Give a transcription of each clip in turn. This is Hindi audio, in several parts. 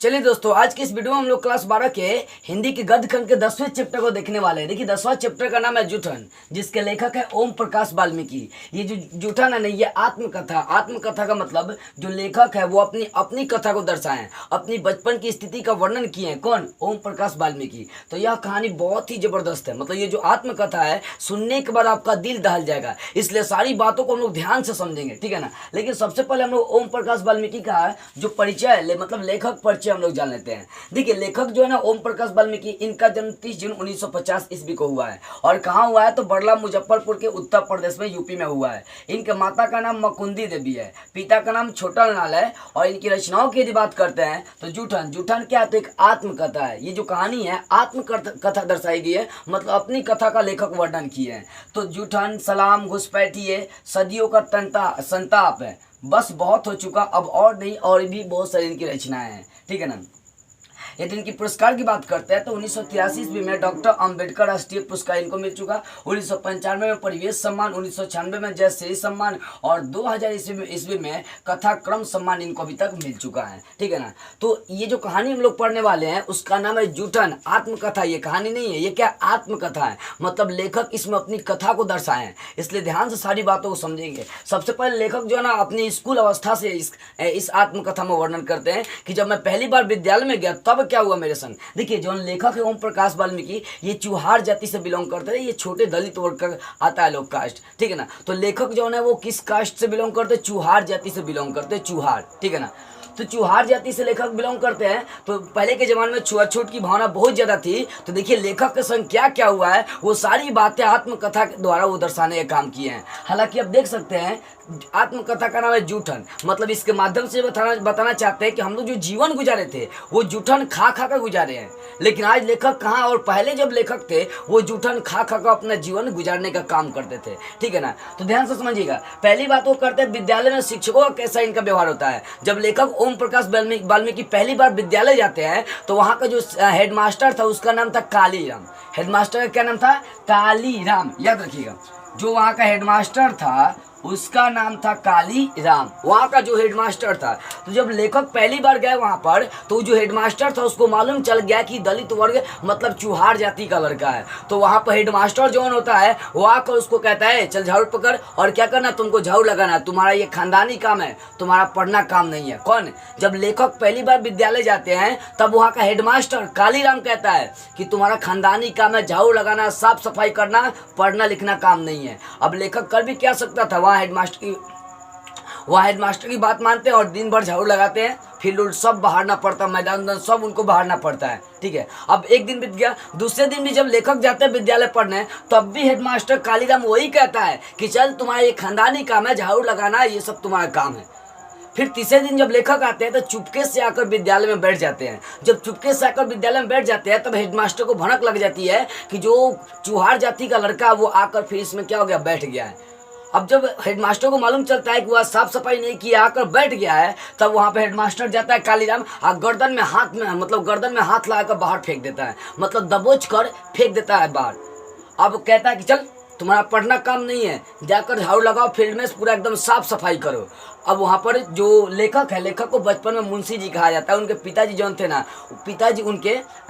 चलिए दोस्तों, आज की इस वीडियो में हम लोग क्लास 12 के हिंदी के गद्य खंड के 10वें चैप्टर को देखने वाले हैं। देखिए 10वां चैप्टर का नाम है जूठन, जिसके लेखक है ओम प्रकाश वाल्मीकि। ये जो जूठन है ना, ये आत्मकथा। आत्मकथा का मतलब जो लेखक है वो अपनी कथा को दर्शाए, अपनी बचपन की स्थिति का वर्णन किए हैं। कौन? ओम प्रकाश वाल्मीकि। तो यह कहानी बहुत ही जबरदस्त है। मतलब ये जो आत्मकथा है, सुनने के बाद आपका दिल दहल जाएगा, इसलिए सारी बातों को हम लोग ध्यान से समझेंगे, ठीक है ना। लेकिन सबसे पहले हम लोग ओम प्रकाश वाल्मीकि का जो परिचय है, मतलब लेखक परिचय हम लोग जान लेते हैं। देखिए लेखक जो है ना ओम प्रकाश वाल्मीकि, इनका जन्म 30 जून 1950 ईस्वी को हुआ है। और कहाँ हुआ है? तो बड़ला मुजफ्फरपुर के उत्तर प्रदेश में, यूपी में हुआ है। इनके माता का नाम मकुंदी देवी है, पिता का नाम छोटा लाल है। और इनकी रचनाओं की यदि बात करते हैं तो जूठन क्या है? तो एक आत्मकथा है। ये जो कहानी है आत्मकथा दर्शाई गई है, मतलब अपनी कथा का लेखक वर्णन किए हैं। तो जूठन, सलाम, घुसपैठिए, सदियों का संताप है, बस बहुत हो चुका, अब और नहीं, और भी बहुत सारी इनकी रचनाएं हैं, ठीक है ना। यदि इनकी पुरस्कार की बात करते हैं तो 1983 ईस्वी में डॉक्टर अंबेडकर राष्ट्रीय पुरस्कार इनको मिल चुका, 1995 में परिवेश सम्मान, 1996 में जयश्री सम्मान, और 2000 ईस्वी में कथा क्रम सम्मान इनको अभी तक मिल चुका है, ठीक है ना। तो ये जो कहानी हम लोग पढ़ने वाले हैं उसका नाम है जूठन, आत्मकथा। ये कहानी नहीं है, ये क्या? आत्मकथा है। मतलब लेखक इसमें अपनी कथा को दर्शाए हैं, इसलिए ध्यान से सारी बातों को समझेंगे। सबसे पहले लेखक जो है ना अपनी स्कूल अवस्था से इस आत्मकथा में वर्णन करते हैं कि जब मैं पहली बार विद्यालय में गया तब क्या हुआ मेरे संग। देखिए जो लेखक है ओम प्रकाश वाल्मीकि, ये चुहार जाति से बिलोंग करते हैं। ये छोटे दलित वर्ग का आता है लोग कास्ट, ठीक है ना। तो लेखक जो है वो किस कास्ट से बिलोंग करते हैं? चुहार जाति से बिलोंग करते हैं, चुहार, ठीक है ना। तो चुहार जाति से लेखक बिलोंग करते हैं। तो पहले के जमाने में छुआछूत की भावना बहुत ज्यादा थी। तो देखिए लेखक के संग क्या क्या हुआ है, वो सारी बातें आत्मकथा के द्वारा वो दर्शाने का काम किए हैं। हालांकि आप देख सकते हैं आत्मकथा का नाम है जूठन, मतलब इसके माध्यम से बताना चाहते हैं कि हम लोग जो जीवन गुजारे थे वो जूठन खा कर गुजारे हैं। लेकिन आज लेखक कहाँ, और पहले जब लेखक थे वो जूठन खा कर अपना जीवन गुजारने का काम करते थे, ठीक है ना। तो ध्यान से समझिएगा। पहली बात वो करते हैं विद्यालय में शिक्षकों का कैसा इनका व्यवहार होता है। जब लेखक ओम प्रकाश वाल्मीकि पहली बार विद्यालय जाते हैं तो वहाँ का जो हेडमास्टर था उसका नाम था कालीराम। हेडमास्टर का क्या नाम था? कालीराम, याद रखिएगा। जो वहाँ का हेडमास्टर था उसका नाम था कालीराम, वहाँ का जो हेडमास्टर था। तो जब लेखक पहली बार गए वहाँ पर तो जो हेडमास्टर था उसको मालूम चल गया कि दलित वर्ग मतलब चुहार जाति का लड़का है। तो वहाँ पर हेडमास्टर जौन होता है वो आकर उसको कहता है चल झाड़ू पकड़ और क्या करना, तुमको झाड़ू लगाना, तुम्हारा ये खानदानी काम है, तुम्हारा पढ़ना काम नहीं है। कौन? जब लेखक पहली बार विद्यालय जाते हैं तब वहाँ का हेडमास्टर कालीराम कहता है कि तुम्हारा खानदानी काम है झाड़ू लगाना, साफ सफाई करना, पढ़ना लिखना काम नहीं है। अब लेखक कर भी क्या सकता था? वहाँ हेडमास्टर की बात मानते हैं और दिन भर झाड़ू लगाते हैं, फील्ड उल्ड सब बहारना पड़ता, मैदान सब उनको बहारना पड़ता है, ठीक है। अब एक दिन बीत गया, दूसरे दिन भी जब लेखक जाते हैं विद्यालय पढ़ने तब भी हेडमास्टर कालीराम वही कहता है कि चल तुम्हारा ये खानदानी काम है, झाड़ू लगाना, ये सब तुम्हारा काम है। फिर तीसरे दिन जब लेखक आते हैं तो चुपके से आकर विद्यालय में बैठ जाते हैं। जब चुपके से आकर विद्यालय में बैठ जाते हैं तब हेडमास्टर को भनक लग जाती है कि जो चुहार जाति का लड़का वो आकर फिर इसमें क्या हो गया, बैठ गया है। अब जब हेडमास्टर को मालूम चलता है कि वह साफ सफाई नहीं किया, आकर बैठ गया है, तब वहाँ पे हेडमास्टर जाता है कालीराम और गर्दन में हाथ लगाकर बाहर फेंक देता है, मतलब दबोच कर फेंक देता है बाहर। अब कहता है कि चल तुम्हारा पढ़ना काम नहीं है, जाकर झाड़ू लगाओ, फील्ड में पूरा एकदम साफ सफाई करो। अब वहाँ पर जो लेखक है, लेखक को बचपन में मुंशी जी कहा जाता है। उनके पिताजी जौन थे ना,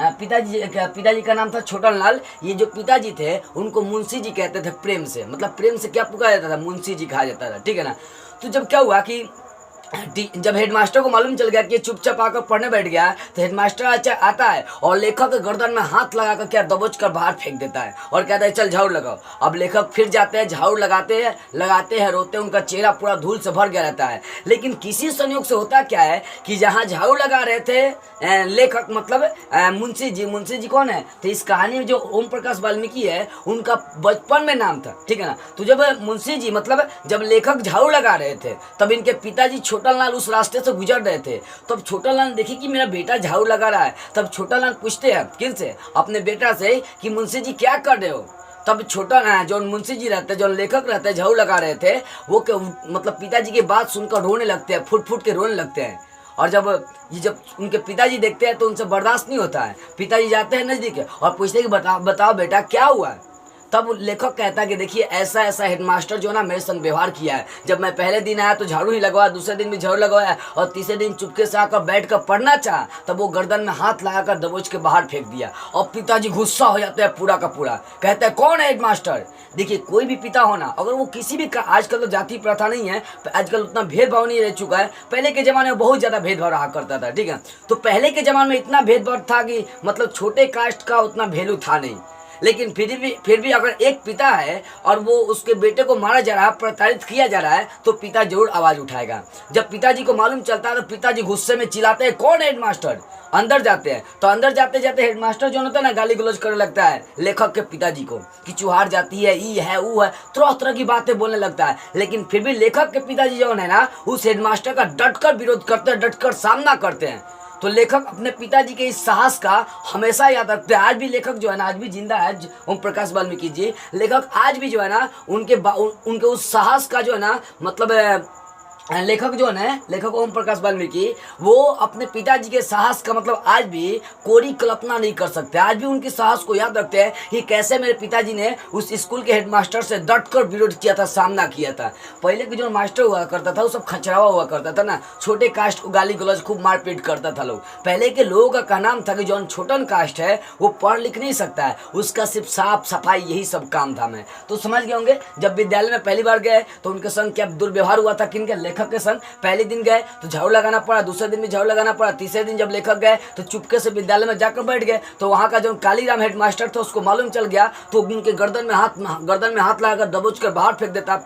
पिताजी का नाम था छोटा लाल। ये जो पिताजी थे उनको मुंशी जी कहते थे प्रेम से, मतलब प्रेम से क्या पुकारा जाता था, मुंशी जी कहा जाता था, ठीक है ना। तो जब क्या हुआ कि जब हेडमास्टर को मालूम चल गया कि चुपचाप आकर पढ़ने बैठ गया तो हेडमास्टर आता है और लेखक के गर्दन में हाथ लगाकर क्या दबोच कर बाहर फेंक देता है और कहता है चल झाड़ू लगाओ। अब लेखक फिर जाते हैं, झाड़ू लगाते हैं, रोते हैं, उनका चेहरा पूरा धूल से भर गया रहता है। लेकिन किसी संयोग से होता क्या है कि जहाँ झाड़ू लगा रहे थे लेखक, मतलब मुंशी जी कौन है? तो इस कहानी में जो ओम प्रकाश वाल्मीकि है उनका बचपन में नाम था, ठीक है ना। तो जब मुंशी जी मतलब जब लेखक झाड़ू लगा रहे थे तब इनके पिताजी छोटा लाल उस रास्ते से गुजर रहे थे। तब छोटा लाल देखे कि मेरा बेटा झाड़ू लगा रहा है। तब छोटा लाल पूछते हैं किनसे? अपने बेटा से कि मुंशी जी क्या कर रहे हो। तब छोटा जो मुंशी जी रहते, जो लेखक रहते झाड़ू लगा रहे थे, वो मतलब पिताजी की बात सुनकर रोने लगते हैं, फुट फुट के रोने लगते हैं। और जब उनके पिताजी देखते हैं तो उनसे बर्दाश्त नहीं होता है। पिताजी जाते हैं नजदीक और पूछते हैं कि बताओ बेटा क्या हुआ है। तब लेखक कहता है कि देखिए ऐसा ऐसा हेडमास्टर जो ना मेरे संग व्यवहार किया है। जब मैं पहले दिन आया तो झाड़ू ही लगवाया, दूसरे दिन भी झाड़ू लगवाया, और तीसरे दिन चुपके से आकर बैठ कर पढ़ना चाहा तब वो गर्दन में हाथ लगाकर दबोच के बाहर फेंक दिया। और पिताजी गुस्सा हो जाते हैं पूरा का पूरा, कहते हैं कौन है हेडमास्टर। देखिए कोई भी पिता होना, अगर वो किसी भी आजकल तो जाति प्रथा नहीं है, आजकल उतना भेदभाव नहीं रह चुका है, पहले के ज़माने में बहुत ज़्यादा भेदभाव रहा करता था, ठीक है। तो पहले के ज़माने में इतना भेदभाव था कि मतलब छोटे कास्ट का उतना वैल्यू था नहीं। लेकिन फिर भी अगर एक पिता है और वो उसके बेटे को मारा जा रहा है, प्रताड़ित किया जा रहा है, तो पिता जरूर आवाज़ उठाएगा। जब पिताजी को मालूम चलता है तो पिताजी गुस्से में चिल्लाते हैं कौन है हेडमास्टर। अंदर जाते हैं तो अंदर जाते जाते हेडमास्टर जो होता है ना गाली गलौज करने लगता है लेखक के पिताजी को कि चुहार जाती है, ई है, वो है, तरह तरह की बातें बोलने लगता है। लेकिन फिर भी लेखक के पिताजी जो है ना उस हेडमास्टर का डटकर विरोध करते हैं, डटकर सामना करते हैं। तो लेखक अपने पिताजी के इस साहस का हमेशा याद रखते हैं। आज भी लेखक जो है ना आज भी जिंदा है, ओम प्रकाश वाल्मीकि जी, लेखक आज भी जो है ना उनके उस साहस का जो है ना मतलब लेखक जो है लेखक ओम प्रकाश वाल्मीकि वो अपने पिताजी के साहस का मतलब आज भी कोई कल्पना नहीं कर सकते। आज भी उनके साहस को याद रखते हैं कि कैसे मेरे पिताजी ने उस स्कूल के हेडमास्टर से डटकर विरोध किया था, सामना किया था। पहले के जो मास्टर हुआ करता था वो सब खचरावा हुआ करता था ना, छोटे कास्ट को गाली गलौज खूब मारपीट करता था लोग। पहले के लोगों का कहना था कि जो छोटन कास्ट है वो पढ़ लिख नहीं सकता है, उसका सिर्फ साफ सफाई यही सब काम धाम है। तो समझ गए होंगे जब विद्यालय में पहली बार गए तो उनके संग क्या दुर्व्यवहार हुआ था, किनके लेखक के संग। पहले दिन गए तो झाड़ू लगाना पड़ा, दूसरे दिन भी झाड़ू लगाना पड़ा, तीसरे दिन जब लेखक गए तो चुपके से विद्यालय में जाकर बैठ गए। तो वहाँ का जो कालीराम हेडमास्टर था उसको मालूम चल गया तो उनके गर्दन में हाथ लगाकर दबोच कर बाहर फेंक देता।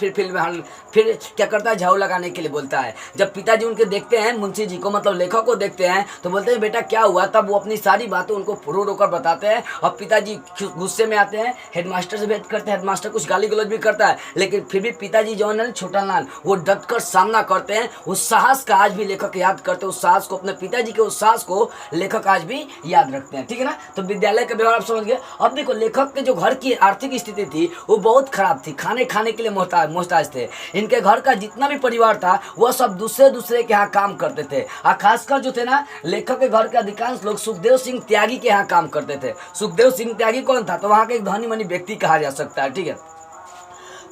फिर क्या करता है, झाड़ू लगाने के लिए बोलता है। जब पिताजी उनके देखते हैं, मुंशी जी को मतलब लेखक को देखते हैं तो बोलते हैं बेटा क्या हुआ। तब वो अपनी सारी बातें उनको रो रो कर बताते हैं और पिताजी गुस्से में आते हैं, हेडमास्टर से भेंट करते हैं। हेडमास्टर कुछ गाली गलौज भी करता है लेकिन फिर भी पिताजी जो है छोटा लाल वो डटकर सामना करते हैं। उस साहस का आज भी लेखक याद करते हैं, उस साहस को, अपने पिताजी के उस साहस को लेखक आज भी याद रखते हैं, ठीक है ना। तो विद्यालय का व्यवहार आप समझ गए। अब देखो लेखक के जो घर की आर्थिक स्थिति थी वो बहुत खराब थी, खाने के लिए मोहताज थे। इनके घर का जितना भी परिवार था वह सब दूसरे के यहाँ काम करते थे। और खासकर जो थे ना लेखक के घर के अधिकांश लोग सुखदेव सिंह त्यागी के यहाँ काम करते थे। सुखदेव सिंह त्यागी कौन था, तो वहाँ के एक धनी मनी व्यक्ति कहा जा सकता है, ठीक है।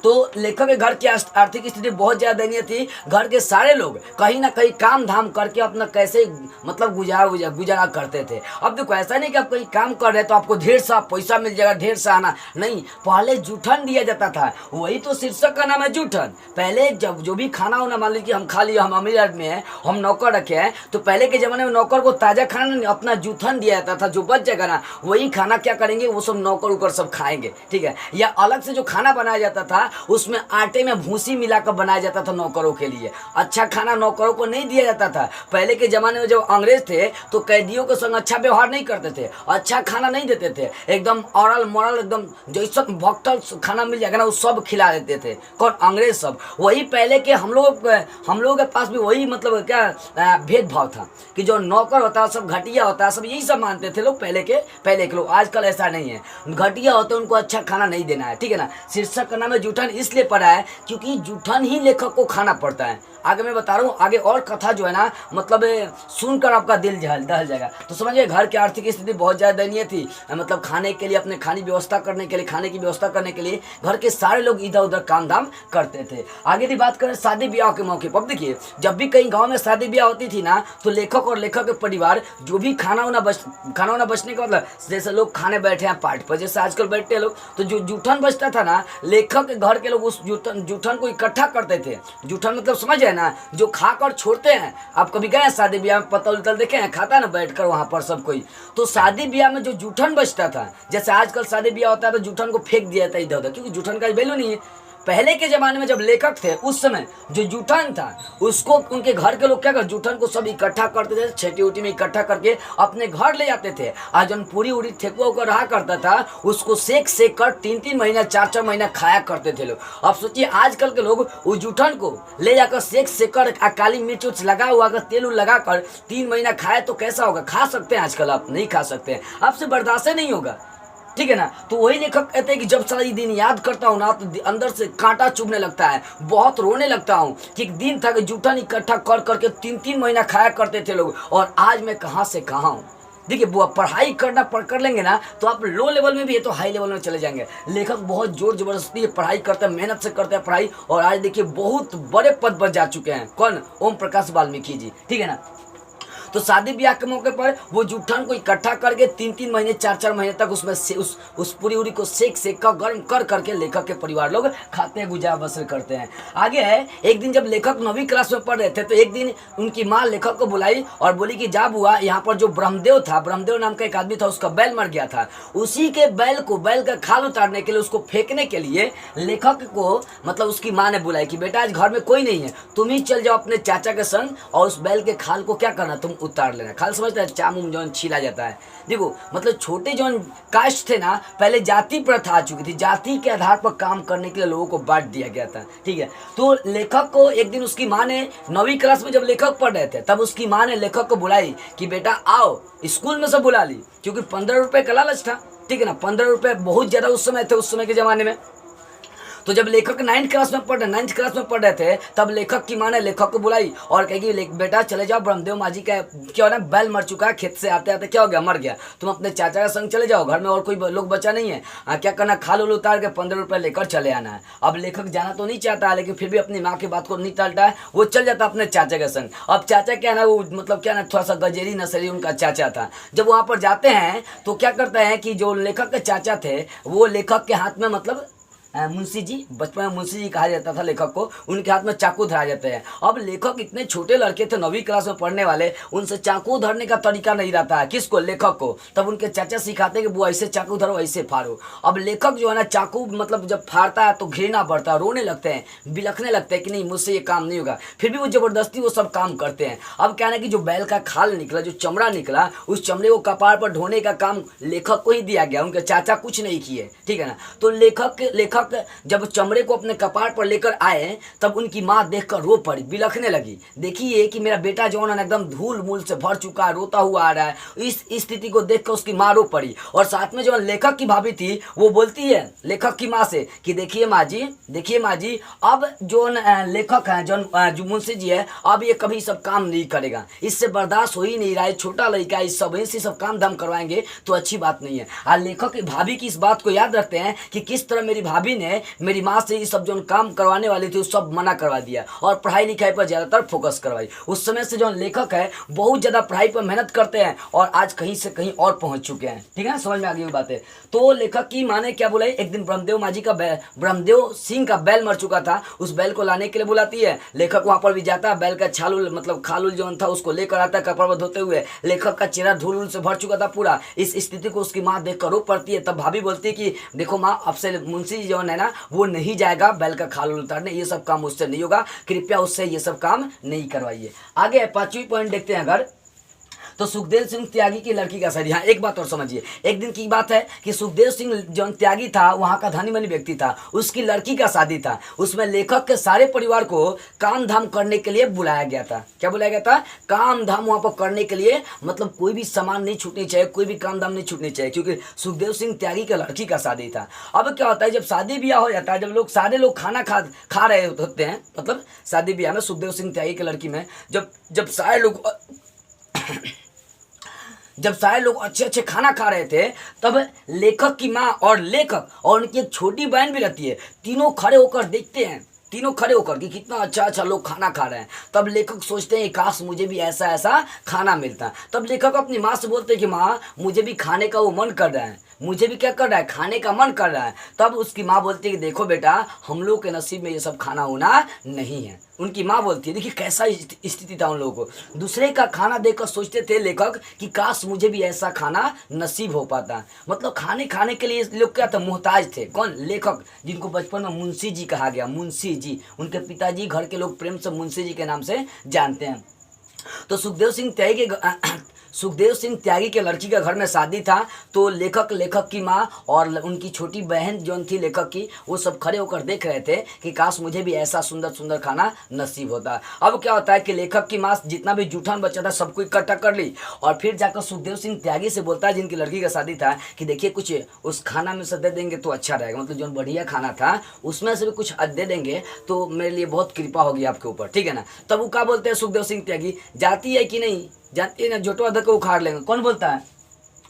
तो लेखक के घर की आर्थिक स्थिति बहुत ज़्यादा दयनीय थी। घर के सारे लोग कहीं ना कहीं काम धाम करके अपना कैसे मतलब गुजारा करते थे। अब देखो ऐसा नहीं कि आप कहीं काम कर रहे तो आपको ढेर सा पैसा मिल जाएगा, ढेर सा आना नहीं। पहले जूठन दिया जाता था, वही तो शीर्षक का नाम है जूठन। पहले जब जो भी खाना होना, मान लीजिए हम खा लिए, हम अमीर आदमी हैं, हम नौकर रखे हैं, तो पहले के ज़माने में नौकर को ताज़ा खाना अपना जूठन दिया जाता था। जो बच जाएगा ना वही खाना क्या करेंगे, वो सब नौकर उकर सब खाएंगे, ठीक है। या अलग से जो खाना बनाया जाता था उसमें आटे में भूसी मिलाकर बनाया जाता था नौकरों के लिए। अच्छा खाना नौकरों को नहीं दिया जाता था। पहले के ज़माने में जब अंग्रेज थे तो कैदियों के संग अच्छा व्यवहार नहीं करते थे, अच्छा खाना नहीं देते थे, एकदम औरल मॉरल एकदम जैसा भक्तल खाना मिल जाएगा ना वो सब खिला देते थे। कौन, अंग्रेज सब। वही पहले के हम लोगों के पास भी वही मतलब क्या भेदभाव था कि जो नौकर होता है सब घटिया होता है, सब यही सब मानते थे लोग पहले के लोग। आजकल ऐसा नहीं है, घटिया होते उनको अच्छा खाना नहीं देना है, ठीक है ना। शीर्षक का नाम है जूठन इसलिए पड़ा है क्योंकि जूठन ही लेखक को खाना पड़ता है। आगे मैं बता रहा हूँ, आगे और कथा जो है ना मतलब सुनकर आपका दिल दहल जाएगा। तो समझिए घर की आर्थिक स्थिति बहुत ज़्यादा दयनीय थी। मतलब खाने के लिए, अपने खाने की व्यवस्था करने के लिए घर के सारे लोग इधर उधर काम धाम करते थे। आगे की बात करें शादी ब्याह के मौके पर, देखिए जब भी कहीं गाँव में शादी ब्याह होती थी ना तो लेखक और लेखक के परिवार जो भी खाना वाना बचने का मतलब जैसे लोग खाने बैठे हैं पार्टी पर, जैसे आजकल बैठते हैं लोग, तो जो जूठन बचता था ना लेखक के घर के लोग उस जूठन को इकट्ठा करते थे। जूठन मतलब समझ ना, जो खाकर छोड़ते हैं। आप कभी गए शादी ब्याह में, पतल उतल देखे हैं, खाता है ना बैठकर वहां पर सब कोई। तो शादी ब्याह में जो जूठन बचता था, जैसे आजकल शादी ब्याह होता है तो जूठन को फेंक दिया जाता है इधर उधर, क्योंकि जूठन का वैल्यू नहीं है। पहले के ज़माने में जब लेखक थे उस समय जो जूठन था उसको उनके घर के लोग क्या कर, जूठन को सब इकट्ठा करते थे, छेटी उटी में इकट्ठा करके अपने घर ले जाते थे। आज जब पूरी उड़ी ठेकुआ होकर रहा करता था उसको सेक कर 3-3 महीना 4-4 महीना खाया करते थे लोग। अब सोचिए आजकल के लोग उस जूठन को ले जाकर सेक कर काली मिर्च उर्च लगा हुआ कर तेल लगा कर 3 महीना खाए तो कैसा होगा। खा सकते हैं, आजकल आप नहीं खा सकते हैं, आपसे बर्दाश्त नहीं होगा, ठीक है ना। तो वही लेखक कहते हैं कि जब सारा दिन याद करता हूँ ना तो अंदर से कांटा चुभने लगता है, बहुत रोने लगता हूँ कि एक दिन था कि जूठन इकट्ठा कर करके 3-3 महीना खाया करते थे लोग और आज मैं कहाँ से कहाँ हूँ। देखिए वो पढ़ाई करना कर लेंगे ना तो आप लो लेवल में भी है तो हाई लेवल में चले जाएंगे। लेखक बहुत जोर जबरदस्ती पढ़ाई करते हैं, मेहनत से करते हैं पढ़ाई, और आज देखिए बहुत बड़े पद पर जा चुके हैं। कौन? ओम प्रकाश वाल्मीकि जी, ठीक है ना। तो शादी ब्याह के मौके पर वो जूठन को इकट्ठा करके 3-3 महीने 4-4 महीने तक उसमें से उस पूरी उरी को सेक कर गर्म कर करके लेखक के परिवार लोग खाते हैं, गुजार बसर करते हैं। आगे है, एक दिन जब लेखक 9वीं क्लास में पढ़ रहे थे तो एक दिन उनकी माँ लेखक को बुलाई और बोली कि जा बुआ, यहाँ पर जो ब्रह्मदेव था, ब्रह्मदेव नाम का एक आदमी था, उसका बैल मर गया था, उसी के बैल का खाल उतारने के लिए, उसको फेंकने के लिए लेखक को मतलब उसकी माँ ने बुलाई कि बेटा आज घर में कोई नहीं है, तुम ही चल जाओ अपने चाचा के संग और उस बैल के खाल को क्या करना, तुम उतार लेना। खाल समझते हैं, चाम उम जौन छीला जाता है। देखो मतलब छोटे जौन कास्ट थे ना, पहले जाति प्रथा आ चुकी थी, जाति के आधार पर काम करने के लिए लोगों को बांट दिया गया था, ठीक है। तो लेखक को एक दिन उसकी माँ ने 9वीं क्लास में जब लेखक पढ़ रहे थे तब उसकी माँ ने लेखक को बुलाई कि बेटा आओ, स्कूल में से बुला ली, क्योंकि 15 रुपए का लालच था, ठीक है ना। 15 रुपए बहुत ज्यादा उस समय थे, उस समय के जमाने में। तो जब लेखक 9th क्लास में पढ़ रहे थे तब लेखक की माँ ने लेखक को बुलाई और कहेगी बेटा चले जाओ, ब्रह्मदेव माजी का क्या हो ना बैल मर चुका है, खेत से आते आते क्या हो गया, मर गया, तुम अपने चाचा का संग चले जाओ, घर में और कोई लोग बचा नहीं है, क्या करना, खाल उल उतार के 15 रुपये लेकर चले आना है। अब लेखक जाना तो नहीं चाहता है, लेकिन फिर भी अपनी माँ की बात को नहीं टालता है, वो चल जाता अपने चाचा के संग। अब चाचा क्या ना, वो मतलब क्या ना, थोड़ा सा गजेरी नसरी उनका चाचा था। जब वहाँ पर जाते हैं तो क्या करते हैं कि जो लेखक के चाचा थे वो लेखक के हाथ में मतलब मुंशी जी, बचपन में मुंशी जी कहा जाता था लेखक को, उनके हाथ में चाकू धरा जाते हैं। अब लेखक इतने छोटे लड़के थे, 9वीं क्लास में पढ़ने वाले, उनसे चाकू धरने का तरीका नहीं रहता है, किसको, लेखक को। तब उनके चाचा सिखाते हैं कि वो ऐसे चाकू धरो, ऐसे फाड़ो। अब लेखक जो है ना चाकू मतलब जब फाड़ता है तो घृणा बढ़ता है, रोने लगते हैं, बिलखने लगते हैं कि नहीं मुझसे ये काम नहीं होगा, फिर भी वो जबरदस्ती वो सब काम करते हैं। अब क्या है कि जो बैल का खाल निकला, जो चमड़ा निकला, उस चमड़े को कपार पर ढोने का काम लेखक को ही दिया गया, उनके चाचा कुछ नहीं किए, ठीक है ना। तो लेखक जब चमड़े को अपने कपार पर लेकर आए तब उनकी माँ देखकर रो पड़ी, बिलखने लगी। देखिए कि मेरा बेटा जो है एकदम धूल मूल से भर चुका है, रोता हुआ आ रहा है। इस स्थिति को देखकर उसकी माँ रो पड़ी। और साथ में जो लेखक की भाभी थी वो बोलती है लेखक की माँ से कि देखिए माँ जी, अब जो लेखक है जो मुंशी जी है, अब ये कभी सब काम नहीं करेगा, इससे बर्दाश्त हो ही नहीं रहा है, छोटा लड़का इस सब इसी सब काम धाम करवाएंगे तो अच्छी बात नहीं है। और लेखक की भाभी की इस बात को याद रखते हैं कि किस तरह मेरी भाभी ने मेरी माँ से ये सब जो काम करवाने वाली थी उस सब मना करवा दिया और पढ़ाई लिखाई पर ज़्यादातर फोकस करवाई। उस समय से जो लेखक है बहुत ज़्यादा पढ़ाई पर मेहनत करते हैं और आज कहीं से कहीं और पहुंच चुके हैं, ठीक है ना, समझ में आ गई वो बातें। तो लेखक की माँ ने क्या बुलाई, एक दिन ब्रह्मदेव सिंह का बैल मर चुका था, उस बैल को लाने के लिए बुलाती है। लेखक वहाँ पर भी जाता है, बैल का छाल मतलब खाल जो था उसको लेकर आता है कपड़ पर धोते हुए। लेखक का चेहरा धूल से भर चुका था पूरा। इस स्थिति को उसकी माँ देख कर रो पड़ती है। तब भाभी बोलती है कि देखो माँ, अब से मुंशी जो है ना वो नहीं जाएगा बैल का खाल उतारने, ये सब काम उससे नहीं होगा, कृपया उससे ये सब काम नहीं करवाइए। आगे 5वीं पॉइंट देखते हैं अगर, तो सुखदेव सिंह त्यागी की लड़की का शादी। हाँ, एक बात और समझिए, एक दिन की बात है कि सुखदेव सिंह जो त्यागी था वहाँ का धनी मनी व्यक्ति था, उसकी लड़की का शादी था। उसमें लेखक के सारे परिवार को काम धाम करने के लिए बुलाया गया था। क्या बुलाया गया था? काम धाम वहाँ पर करने के लिए, मतलब कोई भी सामान नहीं छूटनी चाहिए, कोई भी काम धाम नहीं छूटनी चाहिए, क्योंकि सुखदेव सिंह त्यागी के लड़की का शादी था। अब क्या होता है, जब शादी ब्याह हो जाता है, जब सारे लोग खाना खा रहे होते हैं, मतलब शादी ब्याह में सुखदेव सिंह त्यागी की लड़की में जब सारे लोग अच्छे अच्छे खाना खा रहे थे, तब लेखक की माँ और लेखक और उनकी एक छोटी बहन भी रहती है, तीनों खड़े होकर देखते हैं, तीनों खड़े होकर कि कितना अच्छा अच्छा लोग खाना खा रहे हैं। तब लेखक सोचते हैं काश मुझे भी ऐसा ऐसा खाना मिलता। तब लेखक अपनी माँ से बोलते हैं कि माँ, मुझे भी खाने का वो मन कर रहा है, मुझे भी क्या कर रहा है, खाने का मन कर रहा है। तब उसकी माँ बोलती है कि देखो बेटा, हम लोग के नसीब में ये सब खाना होना नहीं है। उनकी माँ बोलती है, देखिए कैसा स्थिति था उन लोगों को, दूसरे का खाना देखकर सोचते थे लेखक कि काश मुझे भी ऐसा खाना नसीब हो पाता। मतलब खाने के लिए लोग क्या थे, मोहताज थे। कौन? लेखक, जिनको बचपन में मुंशी जी कहा गया, मुंशी जी, उनके पिताजी घर के लोग प्रेम से मुंशी जी के नाम से जानते हैं। तो सुखदेव सिंह त्यागी के लड़की का घर में शादी था। तो लेखक की माँ और उनकी छोटी बहन जो थी लेखक की, वो सब खड़े होकर देख रहे थे कि काश मुझे भी ऐसा सुंदर सुंदर खाना नसीब होता। अब क्या होता है कि लेखक की माँ जितना भी जूठन बचा था सबको इकट्ठा कर ली और फिर जाकर सुखदेव सिंह त्यागी से बोलता है, जिनकी लड़की का शादी था, कि देखिए कुछ उस खाना में से दे देंगे तो अच्छा रहेगा, मतलब जो बढ़िया खाना था उसमें से भी कुछ दे देंगे तो मेरे लिए बहुत कृपा होगी आपके ऊपर, ठीक है ना। तब वो क्या बोलते हैं सुखदेव सिंह त्यागी, जाती है कि नहीं, जानते हैं ना, झोटवा धक्के को उखाड़ लेंगे, कौन बोलता है?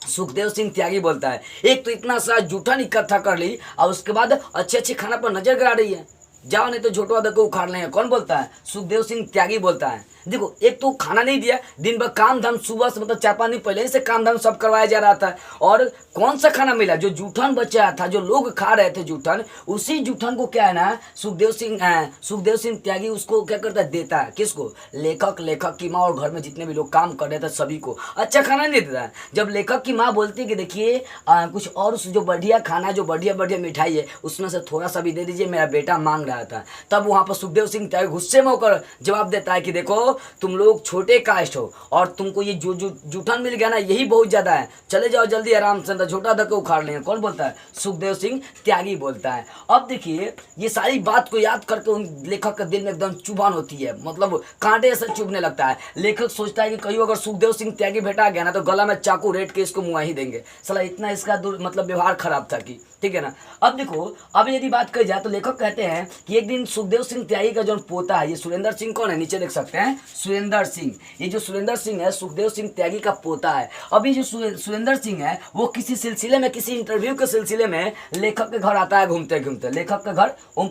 सुखदेव सिंह त्यागी बोलता है। एक तो इतना सारा जूठन इकट्ठा कर ली और उसके बाद अच्छे अच्छे खाना पर नजर गिरा रही है, जाओ नहीं तो झोटवा धक्के उखाड़ लेंगे, कौन बोलता है? सुखदेव सिंह त्यागी बोलता है। देखो, एक तो खाना नहीं दिया, दिन भर काम धाम, सुबह से मतलब 4-5 दिन पहले ही से काम धाम सब करवाया जा रहा था, और कौन सा खाना मिला? जो जूठन बचा था, जो लोग खा रहे थे जूठन, उसी जूठन को क्या है ना, सुखदेव सिंह त्यागी उसको क्या करता है? देता है। किसको? लेखक की माँ और घर में जितने भी लोग काम कर रहे थे सभी को अच्छा खाना नहीं देता है। जब लेखक की माँ बोलती है कि देखिए कुछ और जो बढ़िया खाना, जो बढ़िया बढ़िया मिठाई है, उसमें से थोड़ा सा भी दे दीजिए, मेरा बेटा मांग रहा था, तब वहां पर सुखदेव सिंह त्यागी गुस्से में होकर जवाब देता है कि देखो, तुम लोग छोटे कास्ट हो और तुमको ये जो जूठन मिल गया ना, यही बहुत ज्यादा है, चले जाओ जल्दी आराम से, झोटा धक्के उखाड़ लेंगे, कौन बोलता है? सुखदेव सिंह त्यागी बोलता है। अब देखिए, ये सारी बात को याद करके उन लेखक के दिल में एकदम चुभान होती है, मतलब कांटे से चुभने लगता है। लेखक सोचता है कि कहीं अगर सुखदेव सिंह त्यागी भेटा गया ना, तो गला में चाकू रेट के इसको मुआ ही देंगे, साला इतना इसका मतलब व्यवहार खराब था कि, ठीक है ना। अब देखो, अब यदि बात कही जाए तो लेखक कहते हैं कि एक दिन सुखदेव सिंह त्यागी का जो पोता है, ये सुरेंद्र सिंह कौन है, नीचे देख सकते हैं, सुरेंद्र सिंह, ये जो सुरेंद्र सिंह है सुखदेव सिंह त्यागी का पोता है। अभी जो सुरेंद्र सिंह है वो किसी सिलसिले में, किसी इंटरव्यू के सिलसिले में लेखक के घर आता है घूमते घूमते। लेखक के घर ओम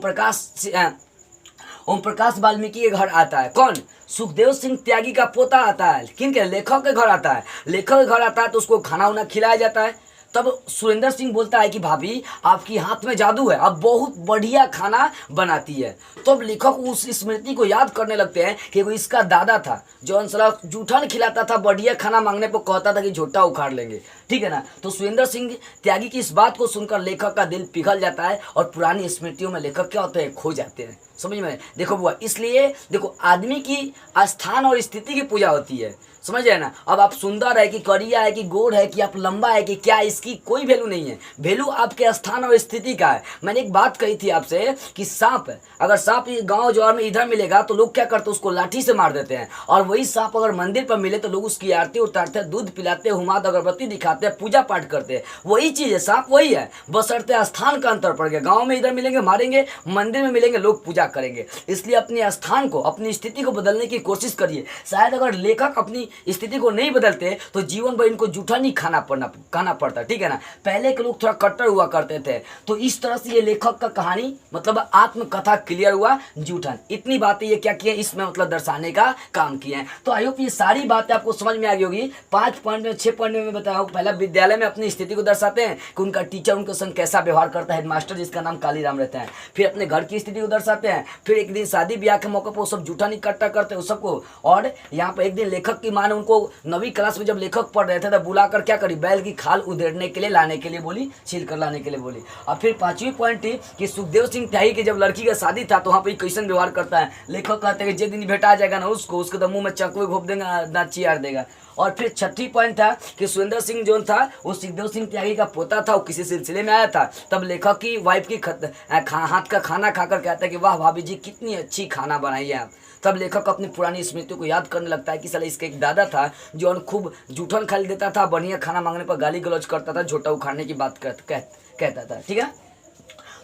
प्रकाश वाल्मीकि के घर आता है। कौन? सुखदेव सिंह त्यागी का पोता आता है। किनके? लेखक के घर आता है। लेखक के घर आता है तो उसको खाना वाना खिलाया जाता है। तब सुरेंद्र सिंह बोलता है कि भाभी, आपकी हाथ में जादू है, आप बहुत बढ़िया खाना बनाती है। तो अब लेखक उस स्मृति को याद करने लगते हैं कि वो इसका दादा था जो अंसला जूठन खिलाता था, बढ़िया खाना मांगने पर कहता था कि झोटा उखाड़ लेंगे, ठीक है ना। तो सुरेंद्र सिंह त्यागी की इस बात को सुनकर लेखक का दिल पिघल जाता है और पुरानी स्मृतियों में लेखक क्या होते हैं? खो जाते हैं। समझ में? देखो बुआ, इसलिए देखो, आदमी की स्थान और स्थिति की पूजा होती है, समझ रहे ना। अब आप सुंदर है कि करिया है कि गोर है कि आप लंबा है कि क्या, इसकी कोई वैल्यू नहीं है। वैल्यू आपके स्थान और स्थिति का है। मैंने एक बात कही थी आपसे कि सांप है, अगर सांप गांव जवार में इधर मिलेगा तो लोग क्या करते हैं? उसको लाठी से मार देते हैं। और वही सांप अगर मंदिर पर मिले तो लोग उसकी आरती उतारते हैं, दूध पिलाते हैं, हुमाद अगरबत्ती दिखाते हैं, पूजा पाठ करते हैं। वही चीज है, सांप वही है, बशर्ते स्थान का अंतर पड़ गया। गाँव में इधर मिलेंगे मारेंगे, मंदिर में मिलेंगे लोग पूजा करेंगे। इसलिए अपने स्थान को, अपनी स्थिति को बदलने की कोशिश करिए। शायद अगर लेखक अपनी स्थिति को नहीं बदलते तो जीवन भर इनको जूठा नहीं खाना पड़ता, ठीक है ना। पहले के लोग थोड़ा कट्टर हुआ करते थे, तो इस तरह से ये लेखक का कहानी मतलब आत्मकथा क्लियर हुआ जूठन। इतनी बातें ये क्या किए, इसमें मतलब दर्शाने का काम किए हैं। तो आई होप ये सारी बातें आपको समझ में आ गई होगी। 5 पॉइंट में 6 पॉइंट में मैं बताया हूँ। पहला विद्यालय में अपनी स्थिति को दर्शाते हैं कि उनका टीचर उनके संग कैसा व्यवहार करता है, हेडमास्टर जिसका नाम कालीराम रहता है। फिर अपने घर की स्थिति को दर्शाते हैं। फिर एक दिन शादी ब्याह के मौके पर वो सब जूठन इकट्ठा करते हैं उस सबको। और यहाँ पर एक दिन लेखक की माँ ने उनको 9वीं क्लास में जब लेखक पढ़ रहे थे तब बुलाकर क्या करी, बैल की खाल उधेड़ने के लिए लाने के लिए बोली, छील कर लाने के लिए बोली। और फिर 5वीं पॉइंट थी कि सुखदेव सिंह त्यागी की जब लड़की का शादी था तो वहाँ पे कैसन व्यवहार करता है। लेखक कहते हैं कि जिस दिन भेटा जाएगा ना उसको, उसके तो मुंह में चाकू घोप देगा, दांत चियार देगा। और फिर 6ठी पॉइंट था कि सुरेंद्र सिंह जो था वो सुखदेव सिंह त्यागी का पोता था, वो किसी सिलसिले में आया था। तब लेखक की वाइफ की हाथ का खाना खाकर कहता है कि वाह भाभी जी कितनी अच्छी खाना बनाई है आप। तब लेखक अपनी पुरानी स्मृतियों को याद करने लगता है कि साला इसका एक दादा था जो खूब जूठन खा देता था, बढ़िया खाना मांगने पर गाली गलौज करता था, झोटा उखाड़ने की बात कहता था, ठीक है।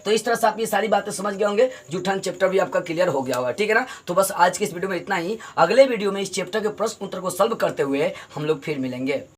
तो इस तरह से आप ये सारी बातें समझ गए होंगे। जूठन चैप्टर भी आपका क्लियर हो गया होगा, ठीक है ना। तो बस आज की इस वीडियो में इतना ही। अगले वीडियो में इस चैप्टर के प्रश्न उत्तर को सॉल्व करते हुए हम लोग फिर मिलेंगे।